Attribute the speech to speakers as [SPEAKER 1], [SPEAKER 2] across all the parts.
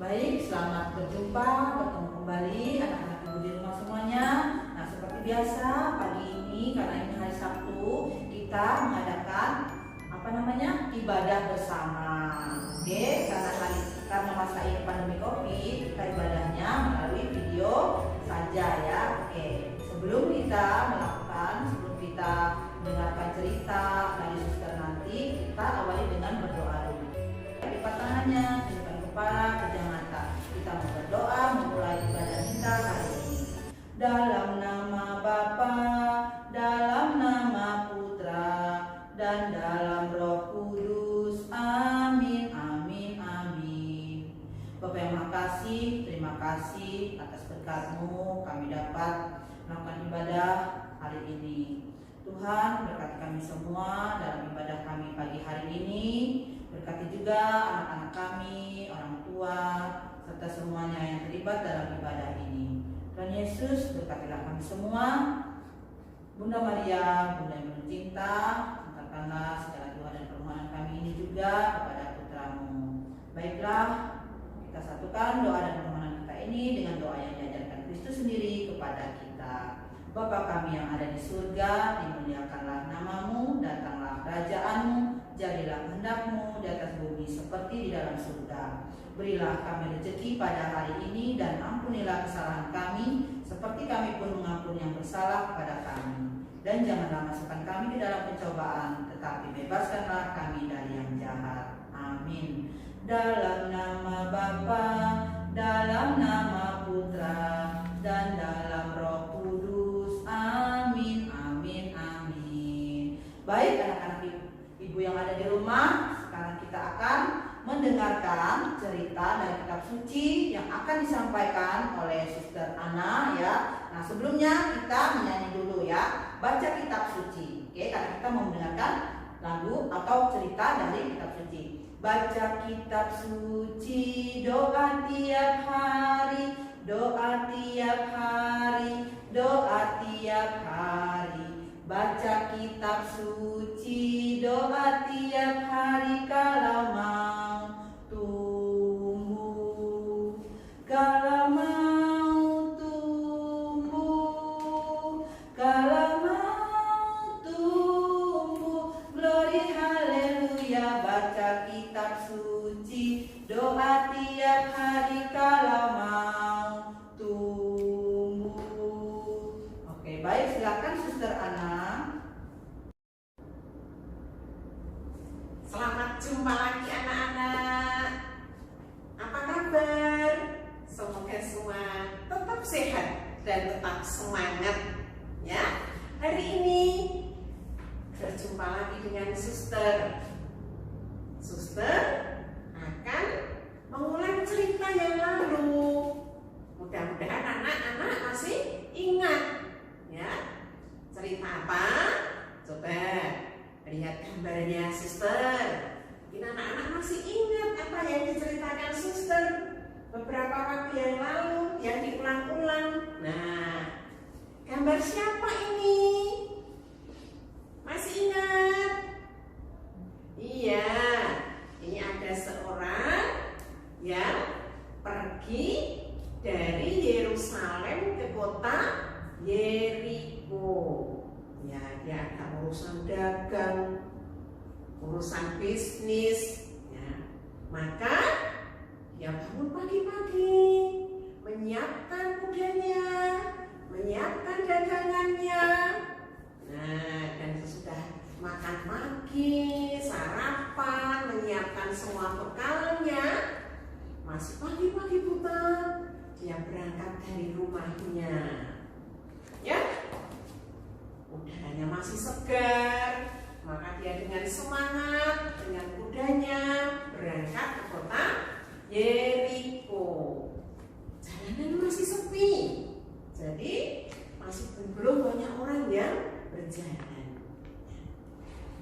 [SPEAKER 1] Baik, selamat berjumpa, bertemu kembali anak-anak ibu di rumah semuanya. Nah, seperti biasa pagi ini karena ini hari Sabtu, kita mengadakan ibadah bersama. Oke, karena masa ini pandemi Covid, kita ibadahnya melalui video saja ya. Oke, sebelum kita mendengarkan cerita dari suster nanti, kita awali dengan berdoa dulu. Lipat tangannya, tundukkan kepala, pejam mata. Kita mau berdoa memulai ibadah kita hari ini. Dalam nama Bapa, dalam nama Putra, dan dalam Roh Kudus. Amin, amin, amin. Bapak yang makasih, terima kasih atas berkat-Mu kami dapat melakukan ibadah hari ini. Tuhan, berkati kami semua dalam ibadah kami pagi hari ini. Berkati juga anak-anak kami, orang tua, serta semuanya yang terlibat dalam ibadah ini. Tuhan Yesus, berkatilah kami semua. Bunda Maria, Bunda yang penuh cinta, antarkanlah segala doa dan permohonan kami ini juga kepada Putra-Mu. Baiklah, kita satukan doa dan permohonan kita ini dengan doa yang diajarkan Kristus sendiri kepada kita. Bapa kami yang ada di surga, dimuliakanlah nama-Mu, datanglah kerajaan-Mu, jadilah kehendak-Mu di atas bumi seperti di dalam surga. Berilah kami rezeki pada hari ini dan ampunilah kesalahan kami seperti kami pun mengampuni yang bersalah kepada kami. Dan janganlah masukkan kami ke dalam pencobaan, tetapi bebaskanlah kami dari yang jahat. Amin. Dalam nama Bapa, dalam nama Putra, dan dalam Roh Kudus. Amin, amin, amin. Baik anak-anak ibu yang ada di rumah, sekarang kita akan mendengarkan cerita dari kitab suci yang akan disampaikan oleh Suster Ana ya. Nah, sebelumnya kita menyanyi dulu ya. Baca kitab suci. Oke, karena kita mau mendengarkan lagu atau cerita dari kitab suci. Baca kitab suci, doa tiap hari, doa tiap hari, doa tiap hari. Baca kitab suci, doa tiap hari kalau mau tumbuh, kalau mau tumbuh, kalau mau tumbuh. Glory haleluya. Baca kitab suci, doa tiap hari kalau mau tumbuh. Oke, baik, silakan Suster Ana.
[SPEAKER 2] Selamat jumpa lagi anak-anak. Apa kabar? Semoga semua tetap sehat dan tetap semangat ya. Hari ini berjumpa lagi dengan Suster. Suster akan mengulang cerita yang lalu. Mudah-mudahan anak-anak masih ingat ya. Cerita apa? Coba lihat gambarnya Suster. Ini anak-anak masih ingat apa yang diceritakan Suster beberapa waktu yang lalu yang diulang-ulang. Nah, gambar siapa ini? Masih ingat? Iya, ini ada seorang yang pergi dari Yerusalem ke kota Yeriko. Ya, dia ada urusan dagang, urusan bisnis ya. Maka dia bangun pagi-pagi, menyiapkan kudanya, menyiapkan dagangannya. Nah, dan sesudah makan pagi, sarapan, menyiapkan semua bekalnya, masih pagi-pagi buta, dia berangkat dari rumahnya. Ya, udaranya masih segar, maka dia dengan semangat, dengan kudanya berangkat ke kota Yeriko. Jalanan masih sepi, jadi masih belum banyak orang yang berjalan.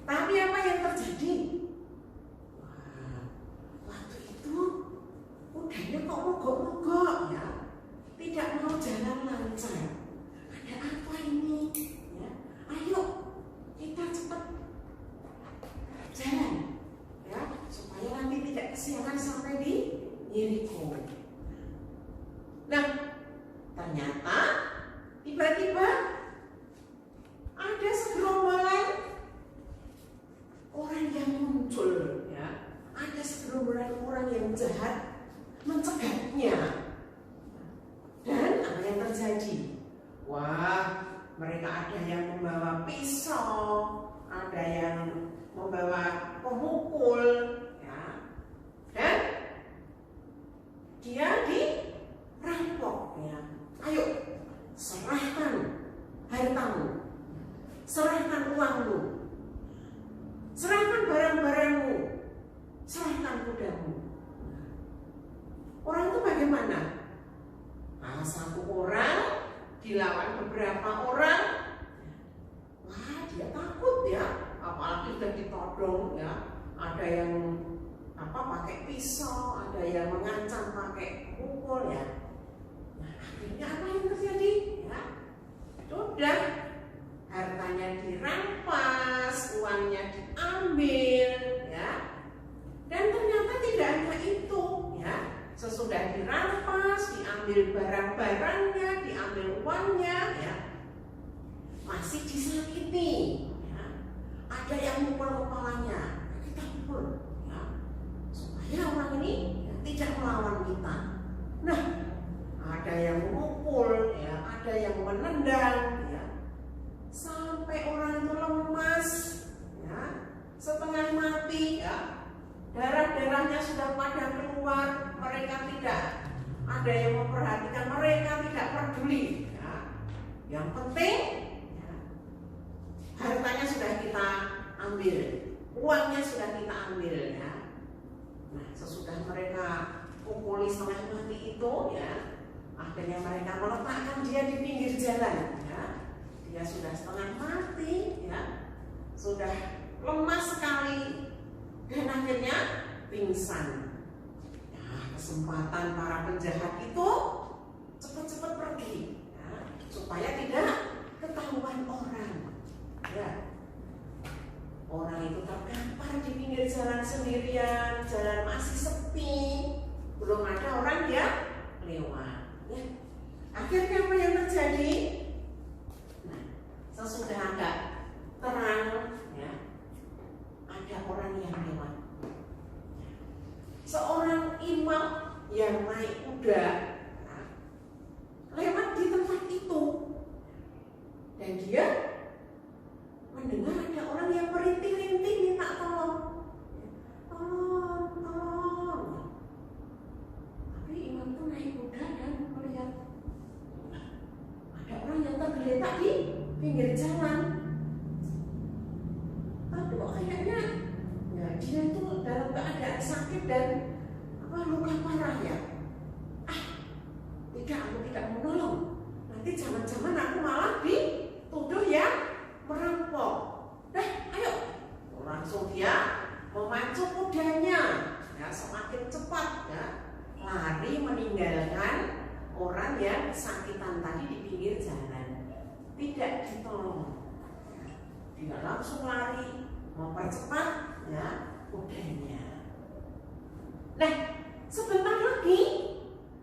[SPEAKER 2] Tapi apa yang terjadi? Wah, waktu itu udahnya kok mogok-mogok ya, tidak mau jalan lancar. Ada apa ini? Ya, ayo kita cepat sudah ditodong ya, ada yang pakai pisau, ada yang mengancam pakai pukul ya. Nah, akhirnya apa yang terjadi? Ya, sudah hartanya dirampas, uangnya diambil, ya. Dan ternyata tidak hanya itu, ya. Sesudah dirampas, diambil barang-barangnya, diambil uangnya, ya. Masih disakiti, ya. Ada yang mukul kepalanya, kita pukul, ya. Supaya orang ini ya, tidak melawan kita. Nah, ada yang memukul, ya, ada yang menendang, ya. Sampai orang itu lemas, ya, setengah mati, ya. Darah-darahnya sudah pada keluar, mereka tidak ada yang memperhatikan, mereka tidak peduli, ya. Yang penting ya, hartanya sudah kita ambil, uangnya sudah kita ambil, ya. Nah, sesudah mereka pukuli setengah mati itu, ya, akhirnya mereka meletakkan dia di pinggir jalan, ya. Dia sudah setengah mati, ya, sudah lemas sekali, dan akhirnya pingsan. Nah, kesempatan para penjahat itu cepat-cepat pergi, ya, supaya tidak ketahuan orang. Ya. Orang itu terkampar di pinggir jalan sendirian, jalan masih sepi, belum ada orang yang lewat. Ya. Akhirnya apa yang terjadi? Nah, sesudah agak terang, ya, ada orang yang lewat. Seorang imam yang naik kuda, ya, lewat di tempat itu, dan dia mendengar ada orang yang merintih-rintih minta tolong, tolong. Tapi imam itu naik kuda dan melihat ada orang yang tergeletak di pinggir jalan. Tapi kok kayaknya ya dia itu dalam keadaan sakit dan luka parah ya. Tidak, aku tidak mau nolong. Nanti jangan-jangan aku malah dituduh ya merampok. Ayo. Langsung dia memacu kudanya, ya, semakin cepat, ya, lari meninggalkan orang yang sakitan tadi di pinggir jalan. Tidak ditolong. Dia langsung lari mempercepat, ya, kudanya. Nah, sebentar lagi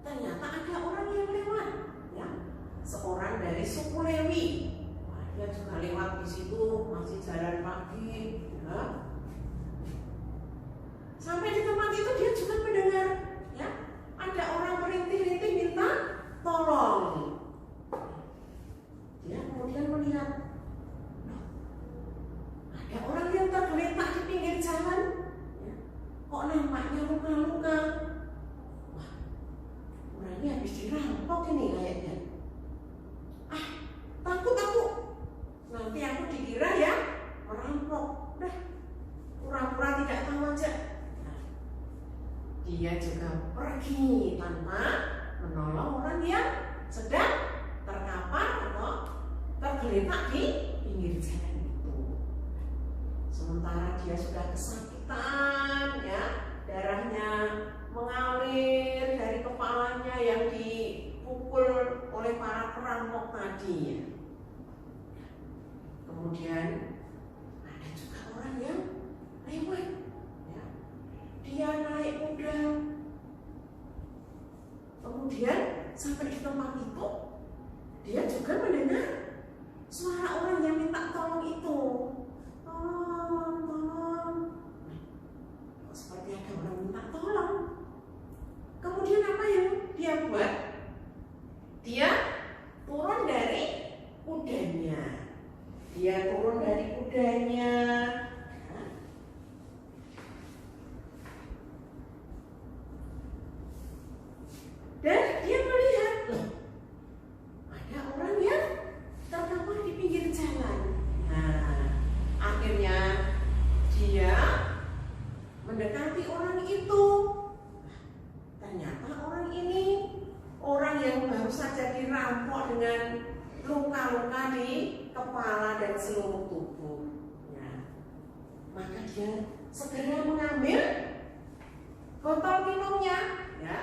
[SPEAKER 2] ternyata ada orang yang lewat, ya, seorang dari suku Lewi. Dia juga lewat di situ, masih jalan pagi, ya. Sampai di tempat itu dia juga mendengar, ya, ada orang merintih-rintih minta tolong. Dia kemudian melihat ada orang yang tergeletak di pinggir jalan, ya. Kok nampaknya luka-luka. Wah, orangnya habis dirampok ini kayaknya. Takut aku. Nanti aku dikira ya merampok. Pura-pura tidak tahu aja. Nah, dia juga pergi tanpa menolong orang yang sedang terkapar atau tergeletak di pinggir jalan itu. Sementara dia sudah kesakitan, ya, darahnya mengalir dari kepalanya yang dipukul oleh para perampok tadi, ya. Kemudian ada juga orang yang lewat, ya. Dia naik kuda, kemudian sampai di tempat itu dia juga mendengar suara orang yang minta tolong itu. Tolong. Seperti ada orang minta tolong. Kemudian apa yang dia buat? Dia turun dari kudanya. Dan dia melihat, loh, ada orang yang terkapar di pinggir jalan. Nah, akhirnya dia mendekati orang itu. Ternyata orang ini orang yang baru saja dirampok dengan luka-luka di kepala dan seluruh tubuh. Ya. dia segera mengambil botol minumnya, ya.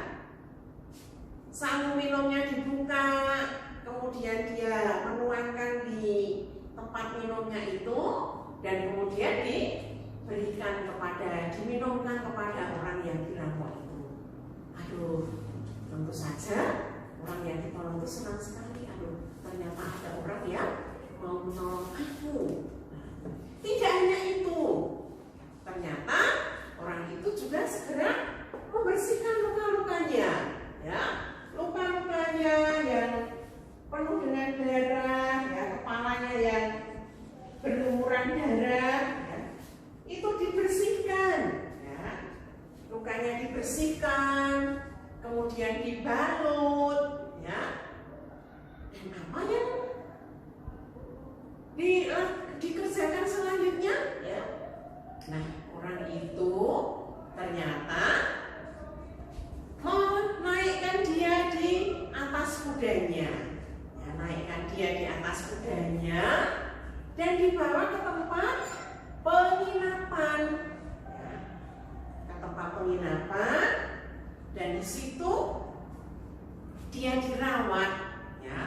[SPEAKER 2] Sang minumnya dibuka, kemudian dia menuangkan di tempat minumnya itu, dan kemudian diminumkan kepada orang yang dirampok itu. Aduh, tentu saja orang yang ditolong itu senang sekali. Aduh, ternyata ada orang yang mau menolong aku. Nah, tidak hanya itu, ternyata orang itu juga segera membersihkan luka-lukanya, ya, luka-lukanya yang penuh dengan darah, ya, kepalanya yang berlumuran darah, ya, itu dibersihkan, ya, lukanya dibersihkan, kemudian dibalut, ya, dan apa yang dikerjakan selanjutnya, ya. Nah, orang itu ternyata menaikkan dia di atas kudanya, ya, naikkan dia di atas kudanya dan dibawa ke tempat penginapan, ya, ke tempat penginapan, dan di situ dia dirawat, ya,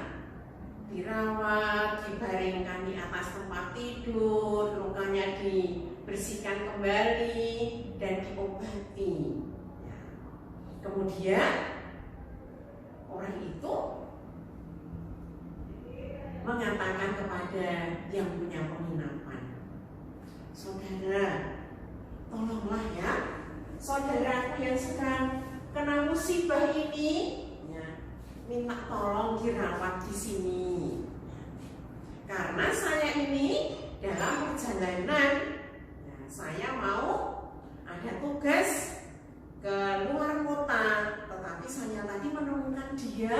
[SPEAKER 2] dibaringkan di atas tempat tidur, lukanya dibersihkan kembali dan diobati, ya. Kemudian orang itu mengatakan kepada yang punya penginapan, saudara, tolonglah ya, saudaraku yang sedang kena musibah ini, ya, minta tolong dirawat di sini, karena saya ini dalam perjalanan, ya, saya mau ada tugas ke luar kota, tetapi saya tadi menemukan dia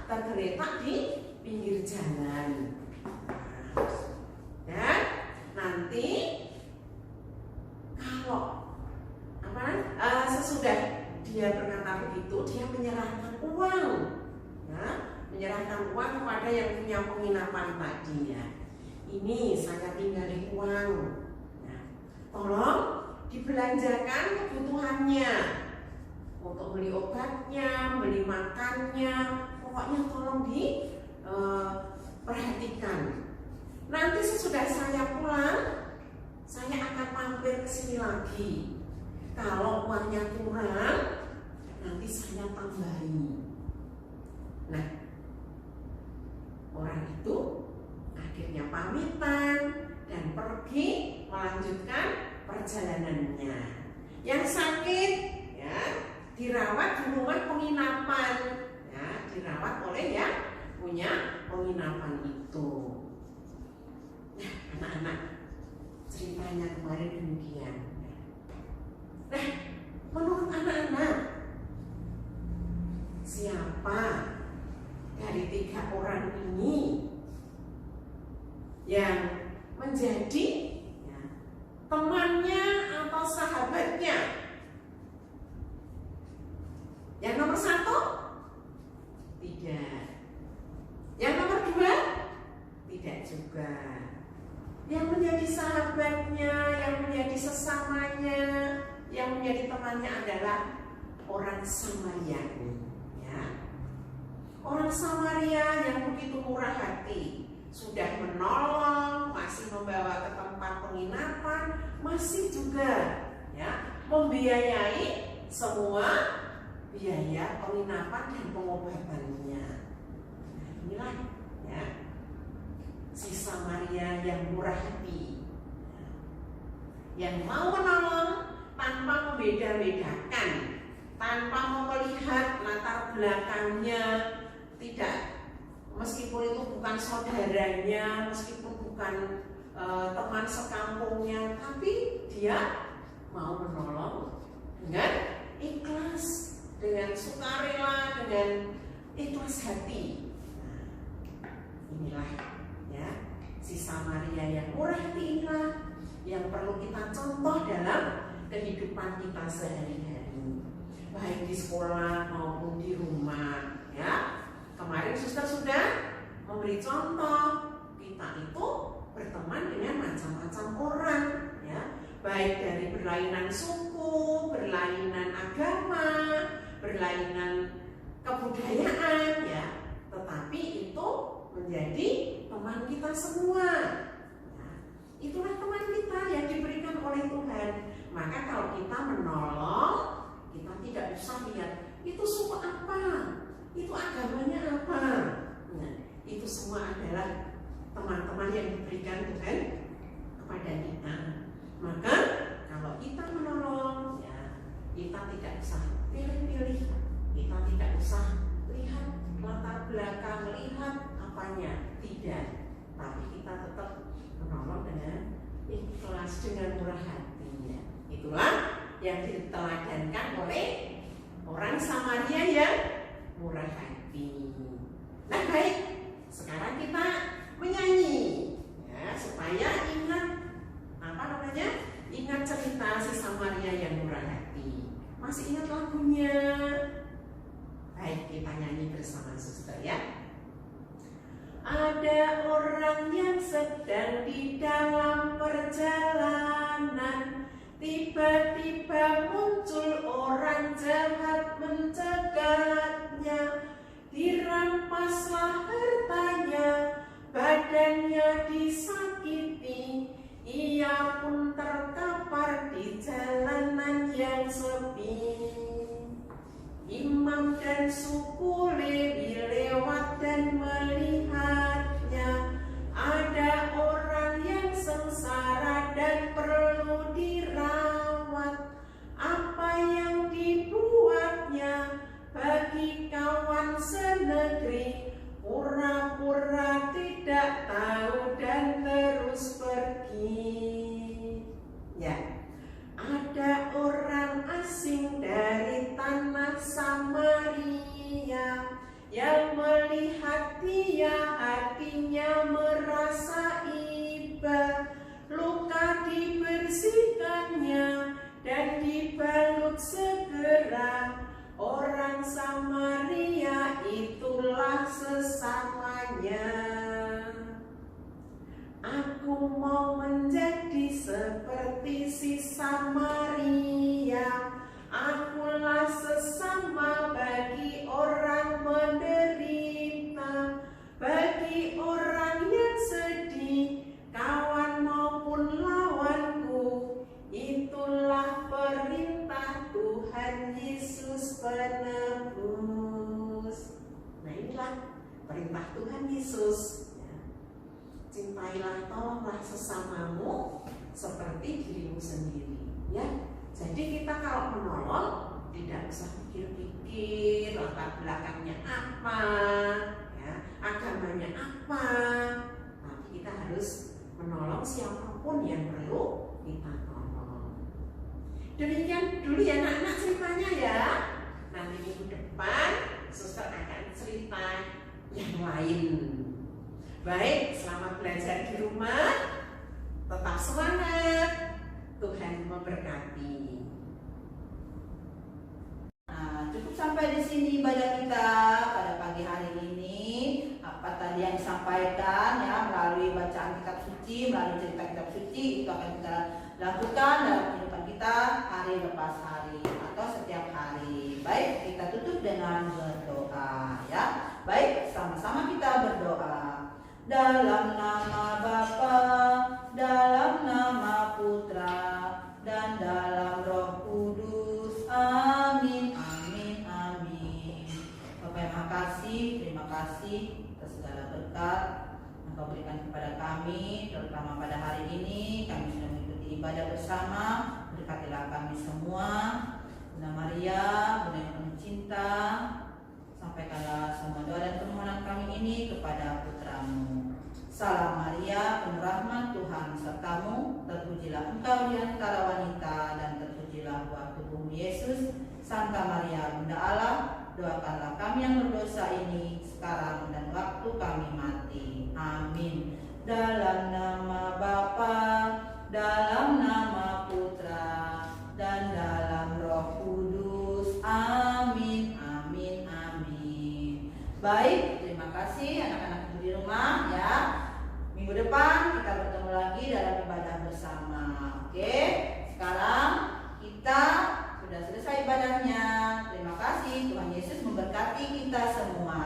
[SPEAKER 2] tergeletak di pinggir jalan. Dan nanti kalau sesudah dia berkata begitu, dia menyerahkan uang, ya, menyerahkan uang kepada yang punya penginapan tadi, ya. Ini saya tinggalin uang, ya, tolong dibelanjakan kebutuhannya, untuk beli obatnya, beli makannya, pokoknya tolong perhatikan. Nanti sesudah saya pulang, saya akan mampir ke sini lagi. Kalau uangnya kurang, nanti saya tambahi. Nah, orang itu akhirnya pamitan dan pergi melanjutkan perjalanannya. Yang sakit, ya, dirawat di rumah penginapan, ya, dirawat oleh yang punya penginapan itu. Nah, anak-anak, ceritanya kemarin demikian. Nah, menurut anak-anak, siapa dari 3 orang ini yang menjadi, ya, temannya atau sahabatnya? Yang nomor 1? Tidak. Yang nomor 2? Tidak juga. Yang menjadi sahabatnya, yang menjadi sesamanya, yang menjadi temannya adalah orang Samaria, ya. Orang Samaria yang begitu murah hati, sudah menolong, masih membawa ke tempat penginapan, masih juga, ya, membiayai semua biaya penginapan dan pengobatannya. Nah, inilah, ya, si Samaria yang murah hati, yang mau menolong tanpa membeda-bedakan, tanpa melihat latar belakangnya, tidak, meskipun itu bukan saudaranya, meskipun bukan teman sekampungnya, tapi dia mau menolong dengan ikhlas, dengan sukarela, dengan ikhlas hati. Nah, inilah, ya, si Samaria yang murah hati inilah yang perlu kita contoh dalam kehidupan kita sehari-hari, baik di sekolah maupun di rumah, ya. Kemarin suster sudah memberi contoh, kita itu berteman dengan macam-macam orang, ya, baik dari berlainan suku, berlainan agama, berlainan kebudayaan ya, tetapi itu menjadi teman kita semua. Ya, itulah teman kita yang diberikan oleh Tuhan. Maka kalau kita menolong, kita tidak usah lihat itu suku apa, itu agamanya apa. Nah, itu semua adalah teman-teman yang diberikan Tuhan kepada kita. Maka kalau kita menolong, ya kita tidak usah pilih-pilih, kita tidak usah lihat latar belakang, lihat apanya, tidak. Tapi kita tetap menolong dengan ikhlas, dengan murah hatinya. Itulah yang diteladankan oleh orang Samaria yang murah hati. Nah baik, sekarang kita menyanyi ya, supaya ingat ingat cerita si Samaria yang murah hati. Masih ingat lagunya? Baik, kita nyanyi bersama suster ya. Ada orang yang sedang di dalam perjalanan, tiba-tiba muncul orang jahat mencegatnya. Dirampaslah hartanya, badannya disakiti, ia pun terkapar di jalanan yang sepi. Imam dan suku Lewi lewat dan melihatnya. Ada orang yang sengsara dan perlu dirawat. Apa yang dibuatnya bagi kawan senegeri? Pura-pura tidak tahu dan terus pergi. Ya, ada orang asing dari tanah Samaria yang melihat dia, hatinya merasa iba. Luka dibersihkannya dan dibalut segera. Orang Samaria itulah sesamanya. Aku mau menjadi seperti si Samaria. Akulah sesama bagi orang menderita, bagi orang yang sedih, kawan maupun lawanku. Itulah perintah Tuhan Yesus penebus. Nah inilah perintah Tuhan Yesus. Cintailah, tolonglah sesamamu seperti dirimu sendiri. Ya, jadi kita kalau menolong tidak usah pikir-pikir latar belakangnya apa, ya, agamanya apa. Tapi kita harus menolong siapapun yang perlu kita tolong. Demikian dulu ya anak-anak ceritanya ya. Nanti minggu depan suster akan cerita yang lain. Baik, selamat belajar di rumah. Tetap semangat. Tuhan memberkati.
[SPEAKER 1] Nah, cukup sampai di sini ibadah kita pada pagi hari ini. Apa tadi yang disampaikan ya melalui bacaan kitab suci, melalui cerita kitab suci itu akan kita lakukan dalam kehidupan kita hari lepas hari atau setiap hari. Baik, kita tutup dengan berdoa ya. Baik, sama-sama kita berdoa. Dalam nama Bapa, dalam nama Putra, dan dalam Roh Kudus. Amin, amin, amin. Bapak terima kasih atas segala berkat yang Kau berikan kepada kami, terutama pada hari ini. Kami sudah mengikuti ibadah bersama. Berkatilah kami semua. Bunda Maria, Bunda yang penuh cinta, sampaikanlah semua doa dan permohonan kami ini kepada Putramu. Salam Maria, penuh rahmat, Tuhan sertamu. Terpujilah engkau di antara wanita, dan terpujilah buah tubuhmu Yesus. Santa Maria, Bunda Allah, doakanlah kami yang berdosa ini sekarang dan waktu kami mati. Amin. Dalam nama Bapa, dalam nama Putra, dan dalam Roh Kudus. Amin, amin, amin. Baik, terima kasih anak-anak di rumah ya. Minggu depan kita bertemu lagi dalam ibadah bersama. Oke? ibadahnya. Terima kasih, Tuhan Yesus memberkati kita semua.